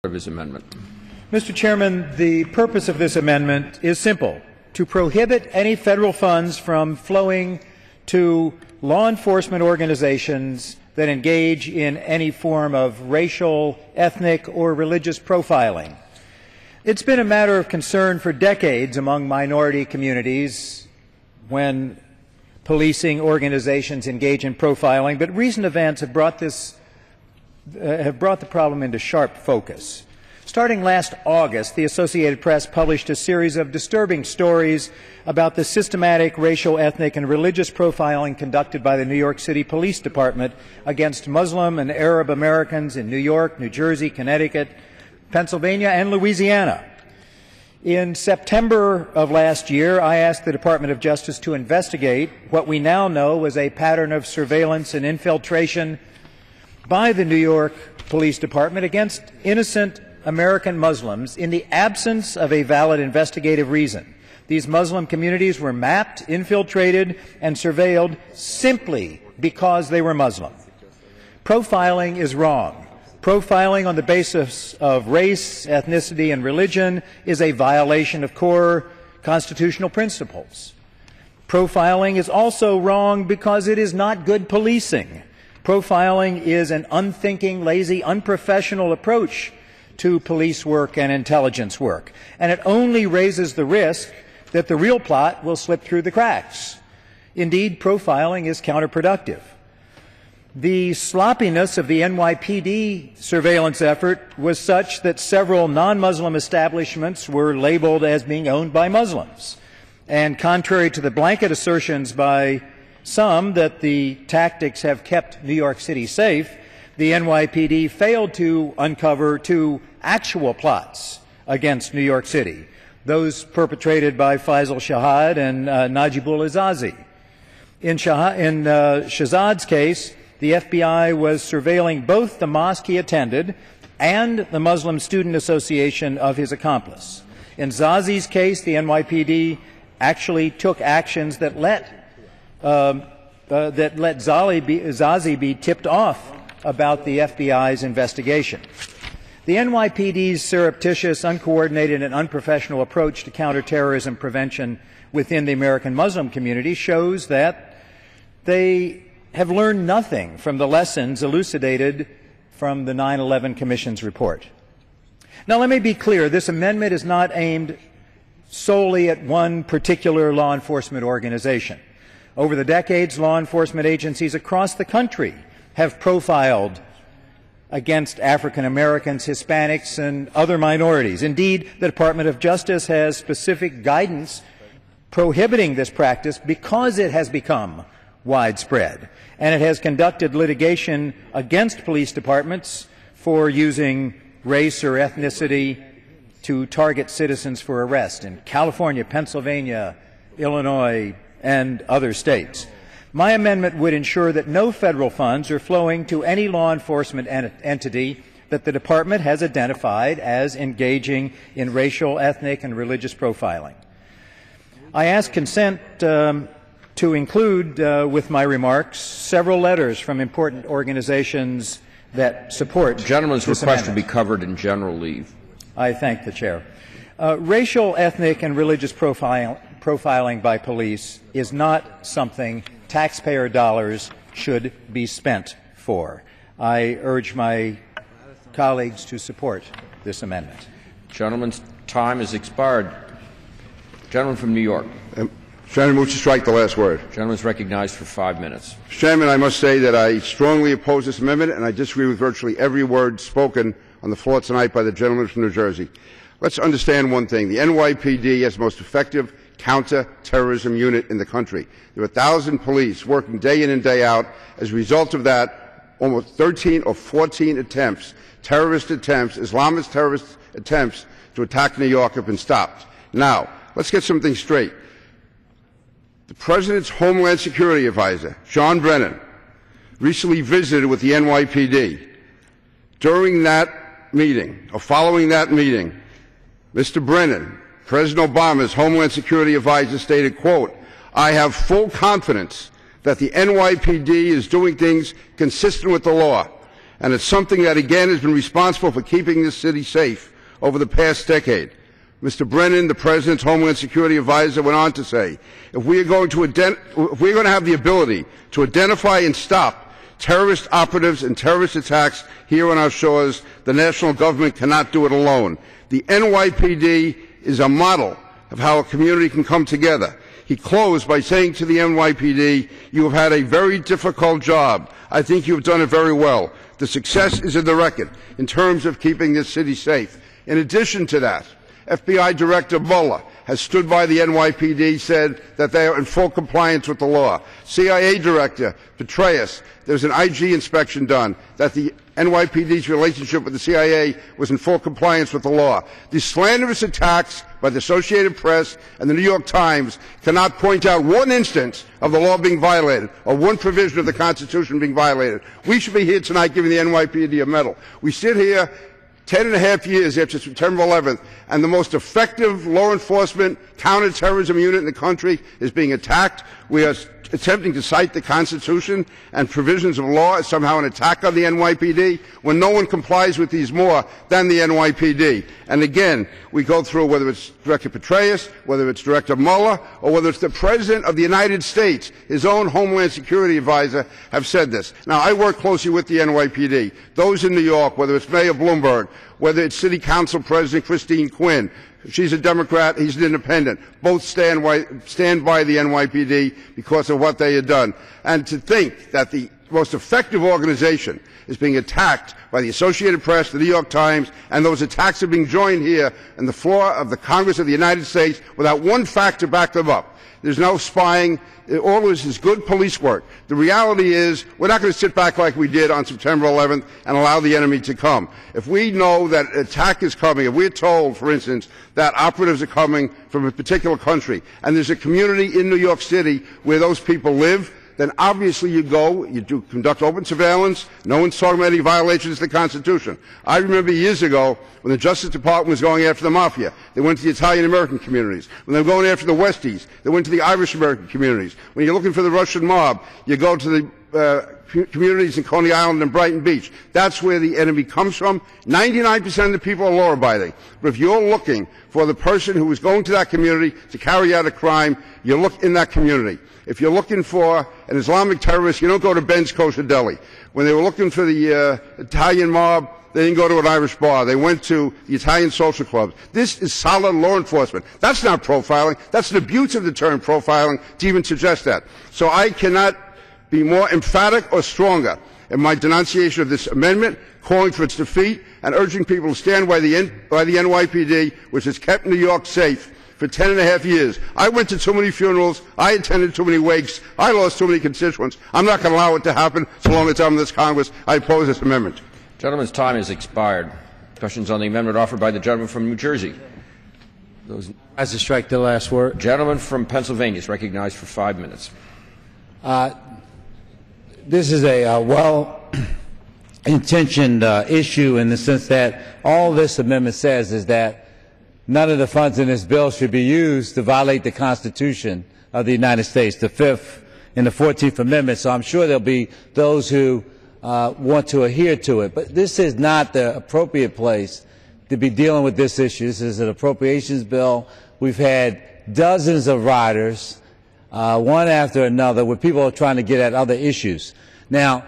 of his amendment. Mr. Chairman, the purpose of this amendment is simple: to prohibit any federal funds from flowing to law enforcement organizations that engage in any form of racial, ethnic, or religious profiling. It's been a matter of concern for decades among minority communities when policing organizations engage in profiling, but recent events have brought the problem into sharp focus. Starting last August, the Associated Press published a series of disturbing stories about the systematic racial, ethnic, and religious profiling conducted by the New York City Police Department against Muslim and Arab Americans in New York, New Jersey, Connecticut, Pennsylvania, and Louisiana. In September of last year, I asked the Department of Justice to investigate what we now know was a pattern of surveillance and infiltration by the New York Police Department against innocent American Muslims in the absence of a valid investigative reason. These Muslim communities were mapped, infiltrated, and surveilled simply because they were Muslim. Profiling is wrong. Profiling on the basis of race, ethnicity, and religion is a violation of core constitutional principles. Profiling is also wrong because it is not good policing. Profiling is an unthinking, lazy, unprofessional approach to police work and intelligence work, and it only raises the risk that the real plot will slip through the cracks. Indeed, profiling is counterproductive. The sloppiness of the NYPD surveillance effort was such that several non-Muslim establishments were labeled as being owned by Muslims. And contrary to the blanket assertions by some that the tactics have kept New York City safe, the NYPD failed to uncover two actual plots against New York City, those perpetrated by Faisal Shahad and Najibul Azazi. In Shahad's case, the FBI was surveilling both the mosque he attended and the Muslim Student Association of his accomplice. In Zazi's case, the NYPD actually took actions that let Zazi be tipped off about the FBI's investigation. The NYPD's surreptitious, uncoordinated, and unprofessional approach to counterterrorism prevention within the American Muslim community shows that they have learned nothing from the lessons elucidated from the 9/11 Commission's report. Now, let me be clear. This amendment is not aimed solely at one particular law enforcement organization. Over the decades, law enforcement agencies across the country have profiled against African Americans, Hispanics, and other minorities. Indeed, the Department of Justice has specific guidance prohibiting this practice because it has become widespread, and it has conducted litigation against police departments for using race or ethnicity to target citizens for arrest in California, Pennsylvania, Illinois, and other states. My amendment would ensure that no federal funds are flowing to any law enforcement entity that the Department has identified as engaging in racial, ethnic, and religious profiling. I ask consent to include with my remarks several letters from important organizations that support The gentleman's this request amendment. to be covered in general leave. I thank the Chair. Racial, ethnic, and religious profiling by police is not something taxpayer dollars should be spent for. I urge my colleagues to support this amendment. Gentleman's time has expired. Gentleman from New York. Chairman, move to strike the last word. Gentleman is recognized for 5 minutes. Mr. Chairman, I must say that I strongly oppose this amendment, and I disagree with virtually every word spoken on the floor tonight by the gentleman from New Jersey. Let's understand one thing. The NYPD is the most effective counter-terrorism unit in the country. There are 1,000 police working day in and day out. As a result of that, almost 13 or 14 attempts, terrorist attempts, Islamist terrorist attempts to attack New York have been stopped. Now, let's get something straight. The President's Homeland Security Advisor, John Brennan, recently visited with the NYPD. During that meeting, or following that meeting, Mr. Brennan, President Obama's Homeland Security Advisor, stated, quote, "I have full confidence that the NYPD is doing things consistent with the law, And it's something that, again, has been responsible for keeping this city safe over the past decade. Mr. Brennan, the President's Homeland Security Advisor, went on to say, if we are going to have the ability to identify and stop terrorist operatives and terrorist attacks here on our shores, the national government cannot do it alone. The NYPD is a model of how a community can come together. He closed by saying to the NYPD, you have had a very difficult job. I think you have done it very well. The success is in the record in terms of keeping this city safe. In addition to that, FBI Director Mueller has stood by the NYPD, said that they are in full compliance with the law. CIA Director Petraeus, there's an IG inspection done that the NYPD's relationship with the CIA was in full compliance with the law. These slanderous attacks by the Associated Press and the New York Times cannot point out one instance of the law being violated or one provision of the Constitution being violated. We should be here tonight giving the NYPD a medal. We sit here 10.5 years after September 11th, and the most effective law enforcement counterterrorism unit in the country is being attacked. We are attempting to cite the Constitution and provisions of law as somehow an attack on the NYPD when no one complies with these more than the NYPD. And again, we go through whether it's Director Petraeus, whether it's Director Mueller, or whether it's the President of the United States, his own Homeland Security Advisor, have said this. Now, I work closely with the NYPD. Those in New York, whether it's Mayor Bloomberg, whether it's City Council President Christine Quinn, she's a Democrat, he's an independent. Both stand by the NYPD because of what they had done. And to think that the most effective organization is being attacked by the Associated Press, the New York Times, and those attacks are being joined here on the floor of the Congress of the United States without one fact to back them up. There's no spying. All this is good police work. The reality is we're not going to sit back like we did on September 11th and allow the enemy to come. If we know that an attack is coming, if we're told, for instance, that operatives are coming from a particular country, and there's a community in New York City where those people live, then obviously you conduct open surveillance. No one's talking about any violations of the Constitution. I remember years ago when the Justice Department was going after the Mafia. They went to the Italian-American communities. When they were going after the Westies, they went to the Irish-American communities. When you're looking for the Russian mob, you go to the communities in Coney Island and Brighton Beach. That's where the enemy comes from. 99% of the people are law-abiding. But if you're looking for the person who is going to that community to carry out a crime, you look in that community. If you're looking for an Islamic terrorist, you don't go to Ben's Kosher Deli. When they were looking for the Italian mob, they didn't go to an Irish bar. They went to the Italian social clubs. This is solid law enforcement. That's not profiling. That's an abuse of the term profiling to even suggest that. So I cannot be more emphatic or stronger in my denunciation of this amendment, calling for its defeat, and urging people to stand by the NYPD, which has kept New York safe for 10.5 years. I went to too many funerals. I attended too many wakes. I lost too many constituents. I'm not going to allow it to happen so long as I'm in this Congress. I oppose this amendment. Gentleman's time has expired. Questions on the amendment offered by the gentleman from New Jersey. As to strike the last word. Gentleman from Pennsylvania is recognized for 5 minutes. This is a well-intentioned issue in the sense that all this amendment says is that none of the funds in this bill should be used to violate the Constitution of the United States, the 5th and the 14th Amendment. So I'm sure there'll be those who want to adhere to it. But this is not the appropriate place to be dealing with this issue. This is an appropriations bill. We've had dozens of riders, one after another, where people are trying to get at other issues. Now,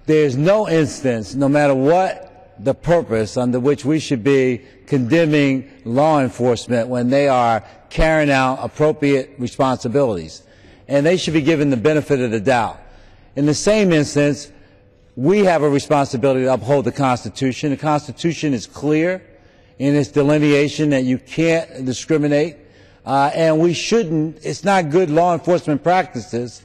there's no instance, no matter what the purpose under which we should be condemning law enforcement when they are carrying out appropriate responsibilities. And they should be given the benefit of the doubt. In the same instance, we have a responsibility to uphold the Constitution. The Constitution is clear in its delineation that you can't discriminate, and we shouldn't. It's not good law enforcement practices,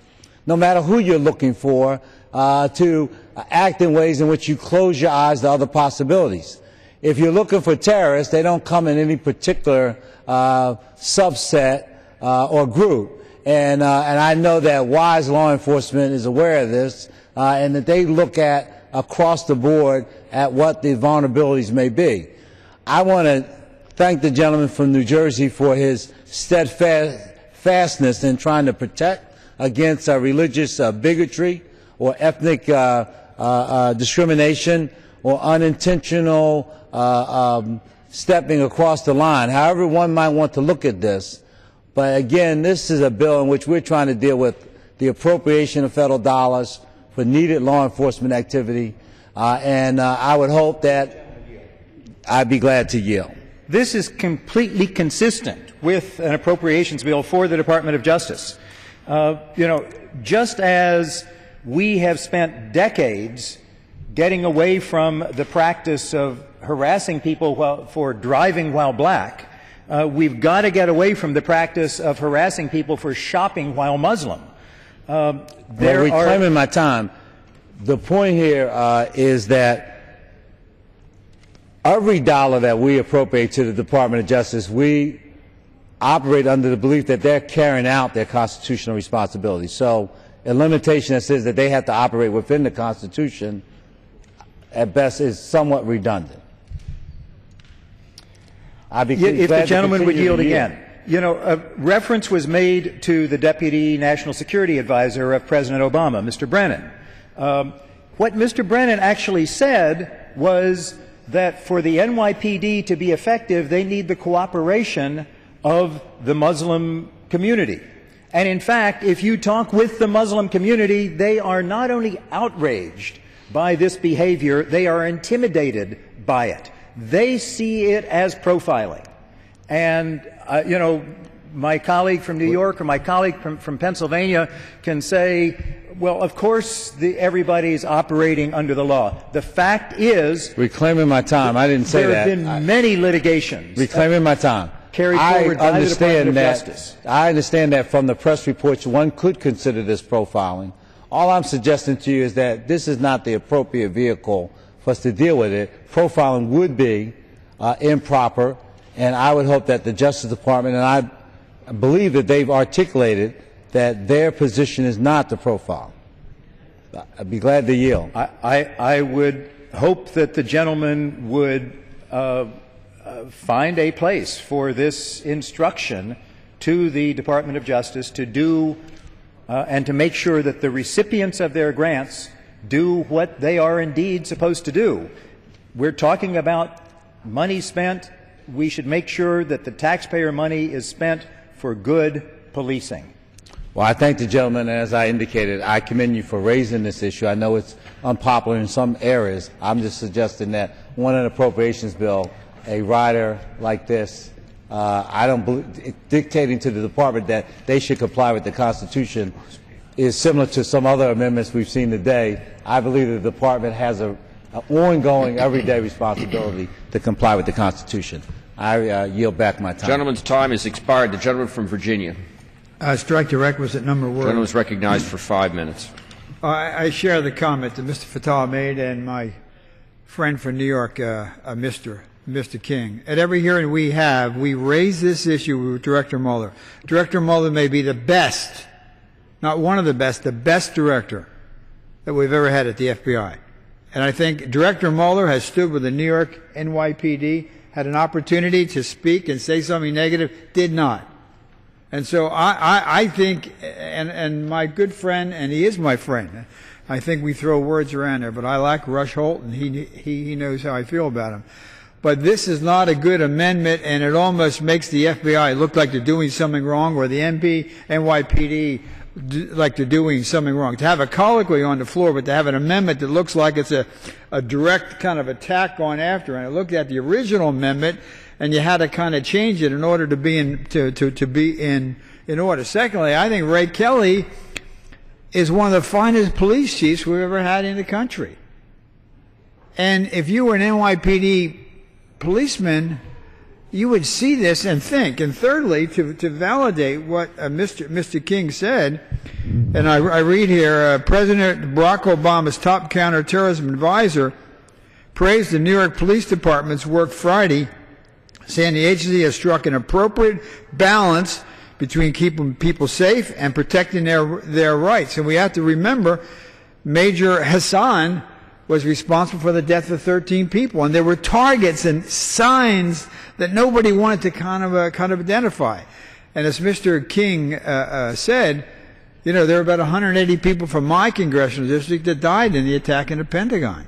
no matter who you're looking for, to act in ways in which you close your eyes to other possibilities. If you're looking for terrorists, they don't come in any particular subset or group. And I know that wise law enforcement is aware of this, and that they look at across the board at what the vulnerabilities may be. I want to thank the gentleman from New Jersey for his steadfastness in trying to protect against religious bigotry or ethnic discrimination or unintentional stepping across the line, however one might want to look at this. But again, this is a bill in which we're trying to deal with the appropriation of federal dollars for needed law enforcement activity, and I would hope that I'd be glad to yield. This is completely consistent with an appropriations bill for the Department of Justice. Just as we have spent decades getting away from the practice of harassing people for driving while black, we've got to get away from the practice of harassing people for shopping while Muslim. Reclaiming my time, the point here is that every dollar that we appropriate to the Department of Justice, we operate under the belief that they're carrying out their constitutional responsibility. So a limitation that says that they have to operate within the Constitution, at best, is somewhat redundant. If the gentleman would yield again. A reference was made to the Deputy National Security Advisor of President Obama, Mr. Brennan. What Mr. Brennan actually said was that for the NYPD to be effective, they need the cooperation of the Muslim community. And in fact, if you talk with the Muslim community, they are not only outraged by this behavior, they are intimidated by it. They see it as profiling. And, my colleague from New York or my colleague from Pennsylvania can say, well, of course, everybody's operating under the law. The fact is... Reclaiming my time. I didn't say that. There have been many litigations. Reclaiming my time. Carried forward by the Department of Justice. I understand that from the press reports, one could consider this profiling. All I'm suggesting to you is that this is not the appropriate vehicle for us to deal with it. Profiling would be improper, and I would hope that the Justice Department, and I believe that they've articulated that their position is not to profile. I'd be glad to yield. I would hope that the gentleman would find a place for this instruction to the Department of Justice to do and to make sure that the recipients of their grants do what they are indeed supposed to do. We're talking about money spent. We should make sure that the taxpayer money is spent for good policing. Well, I thank the gentleman, and as I indicated, I commend you for raising this issue. I know it's unpopular in some areas. I'm just suggesting that on an appropriations bill, a rider like this, I don't believe, dictating to the department that they should comply with the Constitution is similar to some other amendments we've seen today. I believe the department has an ongoing, everyday responsibility to comply with the Constitution. I yield back my time. Gentleman's time has expired. The gentleman from Virginia. Strike the requisite number of words. Gentleman is recognized for 5 minutes. I share the comment that Mr. Fattah made and my friend from New York, Mr. King. At every hearing we have, we raise this issue with Director Mueller. Director Mueller may be the best, not one of the best director that we've ever had at the FBI. And I think Director Mueller has stood with the New York NYPD, had an opportunity to speak and say something negative, did not. And so I think, and my good friend, and he is my friend, I think we throw words around there, but I like Rush Holt, and he knows how I feel about him. But this is not a good amendment, and it almost makes the FBI look like they're doing something wrong, or the NYPD like they're doing something wrong. To have a colloquy on the floor, but to have an amendment that looks like it's a direct kind of attack on after. And I looked at the original amendment, and you had to kind of change it in order to be in order. Secondly, I think Ray Kelly is one of the finest police chiefs we've ever had in the country. And if you were an NYPD policeman, you would see this and think. And thirdly, to validate what Mr. King said, and I read here, President Barack Obama's top counterterrorism advisor praised the New York Police Department's work Friday, saying the agency has struck an appropriate balance between keeping people safe and protecting their rights. And we have to remember Major Hassan was responsible for the death of 13 people, and there were targets and signs that nobody wanted to kind of identify. And as Mr. King said, You know, there were about 180 people from my congressional district that died in the attack in the Pentagon.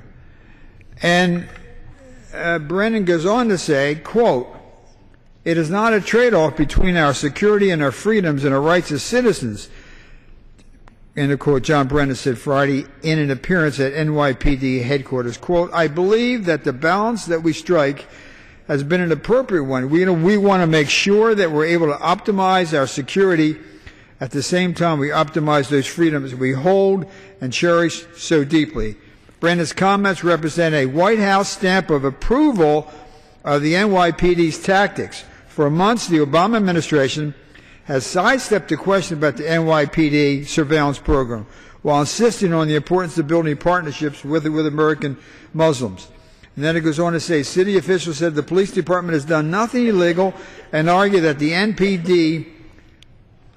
And Brennan goes on to say, quote, "It is not a trade-off between our security and our freedoms and our rights as citizens," end of quote. John Brennan said Friday in an appearance at NYPD headquarters, quote, "I believe that the balance that we strike has been an appropriate one. We want to make sure that we're able to optimize our security. At the same time, we optimize those freedoms we hold and cherish so deeply." Brennan's comments represent a White House stamp of approval of the NYPD's tactics. For months, the Obama administration has sidestepped the question about the NYPD surveillance program while insisting on the importance of building partnerships with American Muslims. And then it goes on to say, city officials said the police department has done nothing illegal and argue that the NPD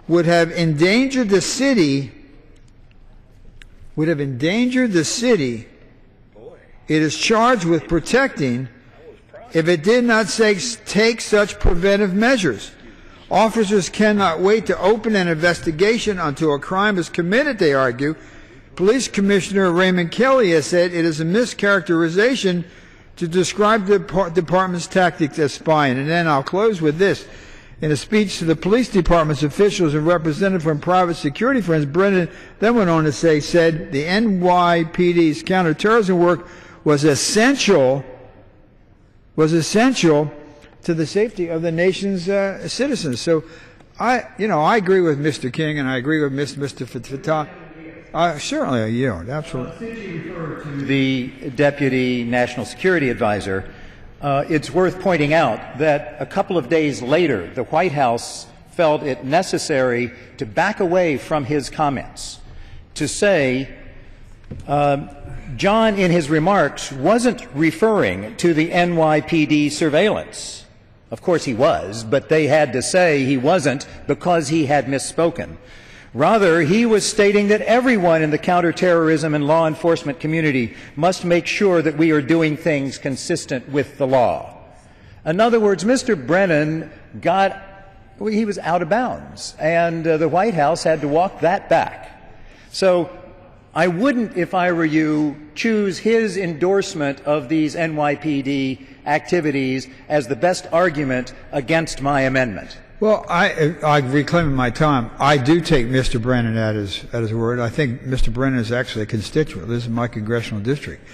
would have endangered the city it is charged with protecting if it did not take such preventive measures. Officers cannot wait to open an investigation until a crime is committed, they argue. Police Commissioner Raymond Kelly has said it is a mischaracterization to describe the department's tactics as spying. And then I'll close with this. In a speech to the police department's officials and representatives from private security firms, Brennan then went on to said the NYPD's counterterrorism work was essential to the safety of the nation's citizens. So I agree with Mr. King and I agree with Mr. Fattah. Certainly I yield, absolutely. The Deputy National Security Advisor, it's worth pointing out that a couple of days later, the White House felt it necessary to back away from his comments, to say John, in his remarks, wasn't referring to the NYPD surveillance. Of course he was, but they had to say he wasn't because he had misspoken. Rather, he was stating that everyone in the counterterrorism and law enforcement community must make sure that we are doing things consistent with the law. In other words, Mr. Brennan he was out of bounds, and the White House had to walk that back. So I wouldn't, if I were you, choose his endorsement of these NYPD activities as the best argument against my amendment. Well, I reclaiming my time. I do take Mr. Brennan at his word. I think Mr. Brennan is actually a constituent. This is my congressional district.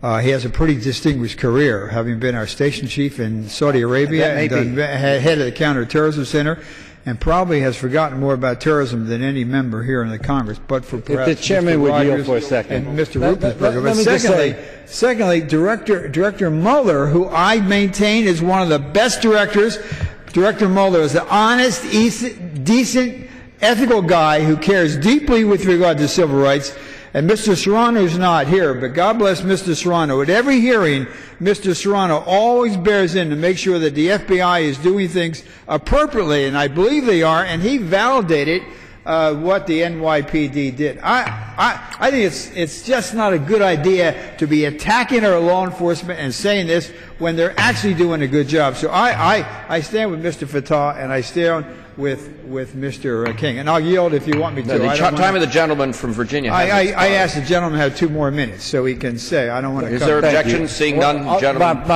He has a pretty distinguished career, having been our station chief in Saudi Arabia and head of the Counterterrorism Center, and probably has forgotten more about terrorism than any member here in the Congress. But for perhaps if the chairman would yield for a second, and Mr. Ruppersberger. But secondly, Director Mueller, who I maintain is one of the best directors. Director Mueller is an honest, decent, ethical guy who cares deeply with regard to civil rights. And Mr. Serrano is not here, but God bless Mr. Serrano. At every hearing, Mr. Serrano always bears in to make sure that the FBI is doing things appropriately, and I believe they are, and he validated what the NYPD did. I think it's just not a good idea to be attacking our law enforcement and saying this when they're actually doing a good job. So I stand with Mr. Fattah, and I stand with Mr. King. And I'll yield if you want me to. The time of the gentleman from Virginia. I asked the gentleman to have 2 more minutes so he can say. I don't want to. Is there objection? Seeing none, gentlemen.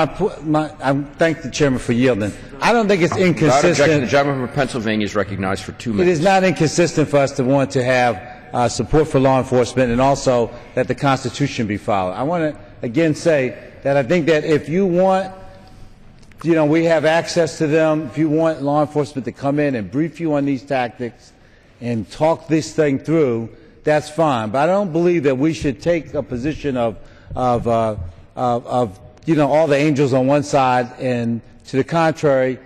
I thank the chairman for yielding. I don't think it's inconsistent. Objection. The gentleman from Pennsylvania is recognized for 2 minutes. It is not inconsistent for us to want to have support for law enforcement and also that the Constitution be followed. I want to again say that I think that if you want, we have access to them. If you want law enforcement to come in and brief you on these tactics and talk this thing through, that's fine. But I don't believe that we should take a position of all the angels on one side, and to the contrary,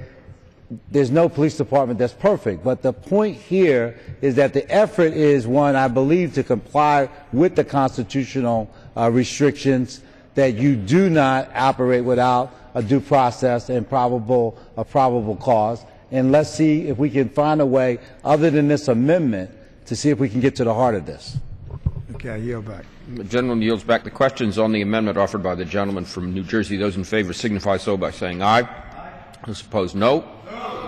there's no police department that's perfect. But the point here is that the effort is one, I believe, to comply with the constitutional restrictions, that you do not operate without a due process and a probable cause. And let's see if we can find a way, other than this amendment, to see if we can get to the heart of this. Okay, I yield back. The gentleman yields back. The questions on the amendment offered by the gentleman from New Jersey. Those in favor signify so by saying aye. Those opposed, no.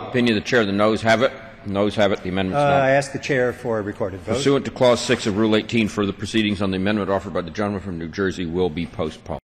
Opinion of the chair, the noes have it. Noes have it. The amendment's I not. ask the chair for a recorded vote. Pursuant to Clause 6 of Rule 18, further proceedings on the amendment offered by the gentleman from New Jersey will be postponed.